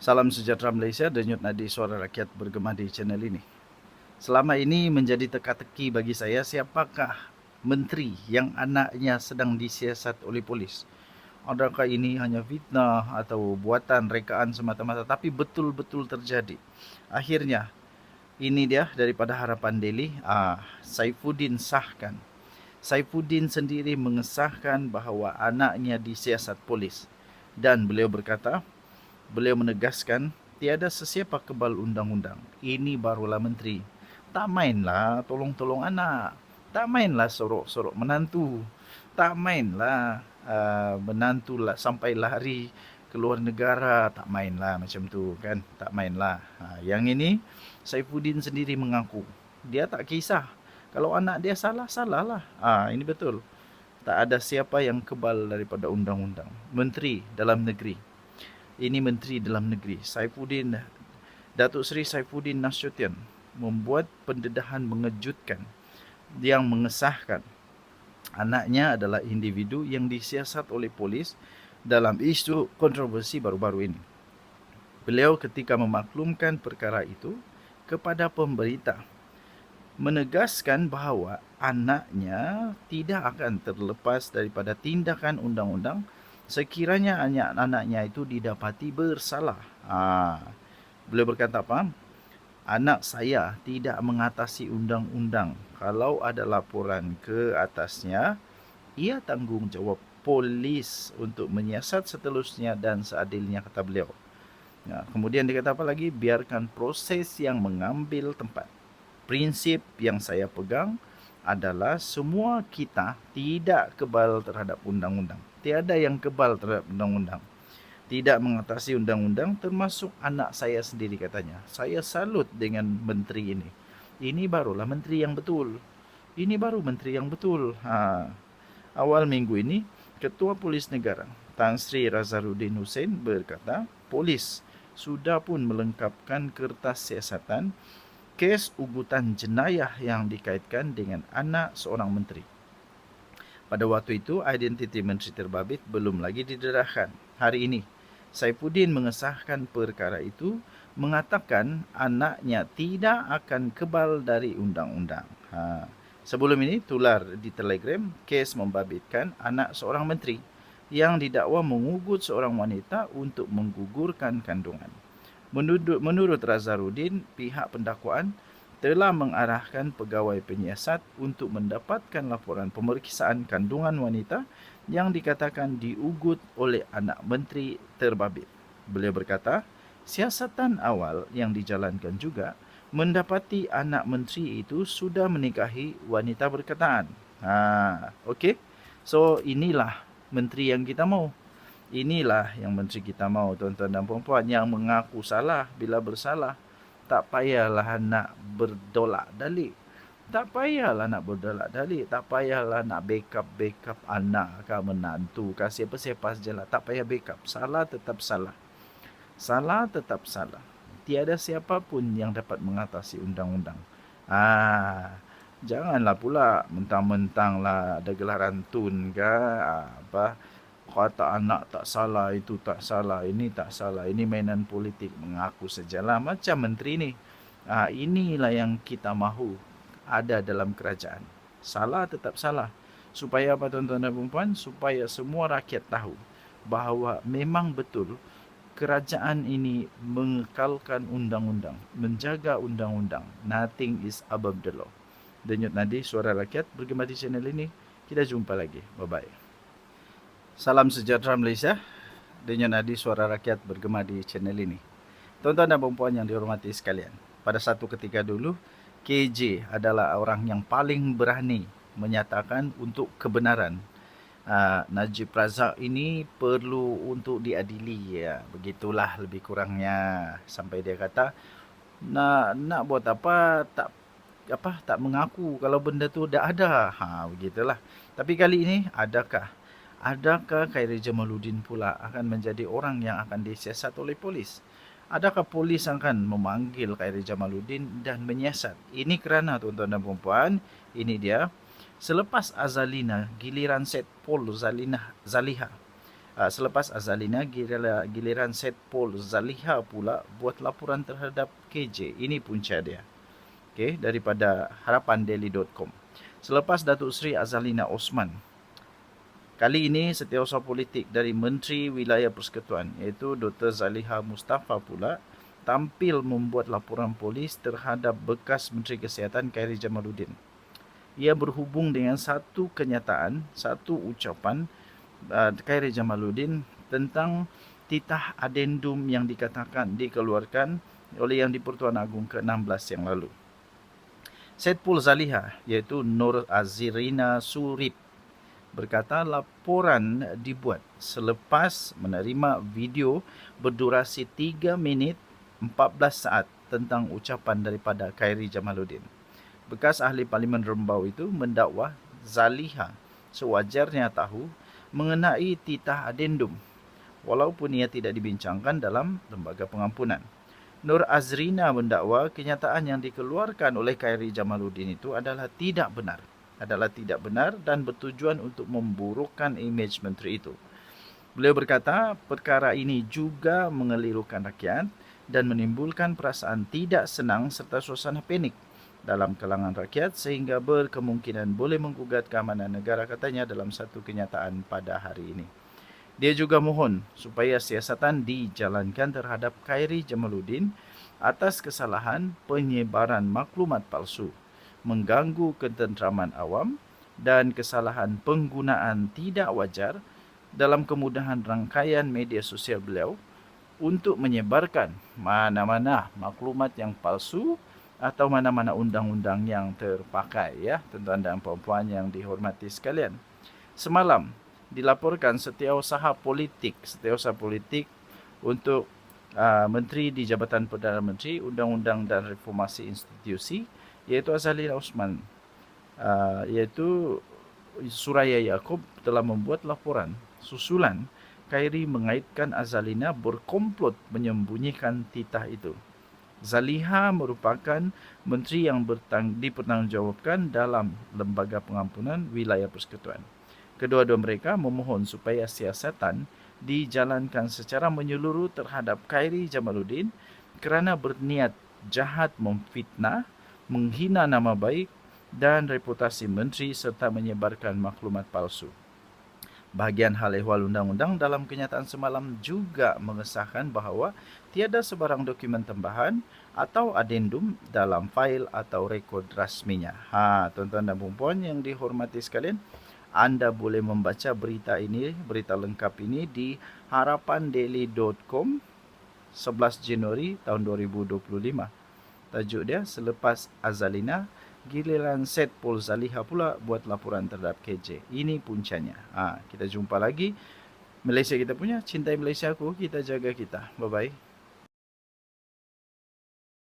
Salam sejahtera Malaysia, denyut nadi suara rakyat bergema di channel ini. Selama ini menjadi teka-teki bagi saya, siapakah menteri yang anaknya sedang disiasat oleh polis? Adakah ini hanya fitnah atau buatan rekaan semata-mata, tapi betul-betul terjadi? Akhirnya, ini dia daripada harapan Daily, Saifuddin sahkan. Saifuddin sendiri mengesahkan bahawa anaknya disiasat polis. Dan beliau menegaskan, tiada sesiapa kebal undang-undang. Ini barulah menteri. Tak mainlah tolong-tolong anak. Tak mainlah sorok-sorok menantu. Tak mainlah menantu lah sampai lari ke luar negara. Tak mainlah macam tu kan. Tak mainlah. Yang ini Saifuddin sendiri mengaku. Dia tak kisah. Kalau anak dia salah, salahlah. Ini betul. Tak ada siapa yang kebal daripada undang-undang. Menteri dalam negeri. Ini Menteri Dalam Negeri Datuk Seri Saifuddin Nasution membuat pendedahan mengejutkan yang mengesahkan anaknya adalah individu yang disiasat oleh polis dalam isu kontroversi baru-baru ini. Beliau ketika memaklumkan perkara itu kepada pemberita menegaskan bahawa anaknya tidak akan terlepas daripada tindakan undang-undang sekiranya anak-anaknya itu didapati bersalah. Beliau berkata apa? Anak saya tidak mengatasi undang-undang. Kalau ada laporan ke atasnya, ia tanggungjawab polis untuk menyiasat seterusnya dan seadilnya, kata beliau. Kemudian dia kata apa lagi? Biarkan proses yang mengambil tempat. Prinsip yang saya pegang adalah semua kita tidak kebal terhadap undang-undang. Tiada yang kebal terhadap undang-undang. Tidak mengatasi undang-undang termasuk anak saya sendiri, katanya. Saya salut dengan menteri ini. Ini barulah menteri yang betul. Ini baru menteri yang betul. Awal minggu ini, Ketua Polis Negara Tan Sri Razaruddin Hussein berkata, polis sudah pun melengkapkan kertas siasatan kes ugutan jenayah yang dikaitkan dengan anak seorang menteri. Pada waktu itu, identiti menteri terbabit belum lagi didedahkan. Hari ini, Saifuddin mengesahkan perkara itu, mengatakan anaknya tidak akan kebal dari undang-undang. Sebelum ini, tular di Telegram, kes membabitkan anak seorang menteri yang didakwa mengugut seorang wanita untuk menggugurkan kandungan. Menurut Razaruddin, pihak pendakwaan telah mengarahkan pegawai penyiasat untuk mendapatkan laporan pemeriksaan kandungan wanita yang dikatakan diugut oleh anak menteri terbabit. Beliau berkata, siasatan awal yang dijalankan juga mendapati anak menteri itu sudah menikahi wanita berkataan. Okey. So inilah menteri yang kita mau. Inilah yang menteri kita mau, tuan-tuan dan puan-puan, yang mengaku salah bila bersalah. Tak payahlah nak berdolak dalik. Tak payahlah nak berdolak dalik. Tak payahlah nak backup anak ke menantu ke siapa-siapa sajalah. Tak payah backup. Salah tetap salah. Salah tetap salah. Tiada siapa pun yang dapat mengatasi undang-undang. Janganlah pula mentang-mentang lah ada gelaran tun ke kata anak tak salah, itu tak salah, ini tak salah, ini mainan politik, mengaku sajalah macam menteri ni. Inilah yang kita mahu ada dalam kerajaan. Salah tetap salah. Supaya apa, tuan-tuan dan puan-puan? Supaya semua rakyat tahu bahawa memang betul kerajaan ini mengekalkan undang-undang, menjaga undang-undang. Nothing is above the law. Denyut nadi suara rakyat bergema di channel ini. Kita jumpa lagi. Bye-bye. Salam sejahtera Malaysia. Denyut nadi suara rakyat bergema di channel ini. Tuan-tuan dan puan-puan yang dihormati sekalian, pada satu ketika dulu, KJ adalah orang yang paling berani menyatakan untuk kebenaran. Najib Razak ini perlu untuk diadili, ya. Begitulah lebih kurangnya, sampai dia kata nak buat apa, tak mengaku kalau benda tu dah ada. Begitulah. Tapi kali ini adakah Khairy Jamaluddin pula akan menjadi orang yang akan disiasat oleh polis? Adakah polis akan memanggil Khairy Jamaluddin dan menyiasat? Ini kerana, tuan-tuan dan puan-puan, ini dia, selepas Azalina, giliran Setpol Zaliha Selepas Azalina, giliran Setpol Zaliha pula buat laporan terhadap KJ. Ini punca dia. Okay, daripada harapandaily.com. Selepas Datuk Seri Azalina Osman, kali ini setiausaha politik dari Menteri Wilayah Persekutuan iaitu Dr. Zaliha Mustafa pula tampil membuat laporan polis terhadap bekas Menteri Kesihatan Khairy Jamaluddin. Ia berhubung dengan satu kenyataan, satu ucapan Khairy Jamaluddin tentang titah adendum yang dikeluarkan oleh Yang di-Pertuan Agong ke-16 yang lalu. Setpol Zaliha iaitu Nur Azirina Surip berkata laporan dibuat selepas menerima video berdurasi 3 minit 14 saat tentang ucapan daripada Khairy Jamaluddin. Bekas ahli Parlimen Rembau itu mendakwa Zaliha sewajarnya tahu mengenai titah adendum walaupun ia tidak dibincangkan dalam lembaga pengampunan. Nur Azrina mendakwa kenyataan yang dikeluarkan oleh Khairy Jamaluddin itu adalah tidak benar dan bertujuan untuk memburukkan imej menteri itu. Beliau berkata perkara ini juga mengelirukan rakyat dan menimbulkan perasaan tidak senang serta suasana panik dalam kalangan rakyat sehingga berkemungkinan boleh menggugat keamanan negara, katanya dalam satu kenyataan pada hari ini. Dia juga mohon supaya siasatan dijalankan terhadap Khairy Jamaluddin atas kesalahan penyebaran maklumat palsu, mengganggu ketenteraman awam dan kesalahan penggunaan tidak wajar dalam kemudahan rangkaian media sosial beliau untuk menyebarkan mana-mana maklumat yang palsu atau mana-mana undang-undang yang terpakai, ya, tuan-tuan dan puan-puan yang dihormati sekalian. Semalam dilaporkan setiausaha politik untuk Menteri di Jabatan Perdana Menteri, Undang-Undang dan Reformasi Institusi, iaitu Azalina Osman, iaitu Suraya Yaakob telah membuat laporan susulan Khairy mengaitkan Azalina berkomplot menyembunyikan titah itu. Zaliha merupakan menteri yang dipertanggungjawabkan dalam Lembaga Pengampunan Wilayah Persekutuan. Kedua-dua mereka memohon supaya siasatan dijalankan secara menyeluruh terhadap Khairy Jamaluddin kerana berniat jahat memfitnah, menghina nama baik dan reputasi menteri serta menyebarkan maklumat palsu. Bahagian hal ehwal undang-undang dalam kenyataan semalam juga mengesahkan bahawa tiada sebarang dokumen tambahan atau adendum dalam fail atau rekod rasminya. Tuan-tuan dan puan-puan yang dihormati sekalian, anda boleh membaca berita lengkap ini di harapandaily.com 11 Januari tahun 2025. Tajuk dia, selepas Azalina, giliran Setpol Zaliha pula buat laporan terhadap KJ. Ini puncanya. Kita jumpa lagi. Malaysia kita punya, cintai Malaysia aku, kita jaga kita. Bye-bye.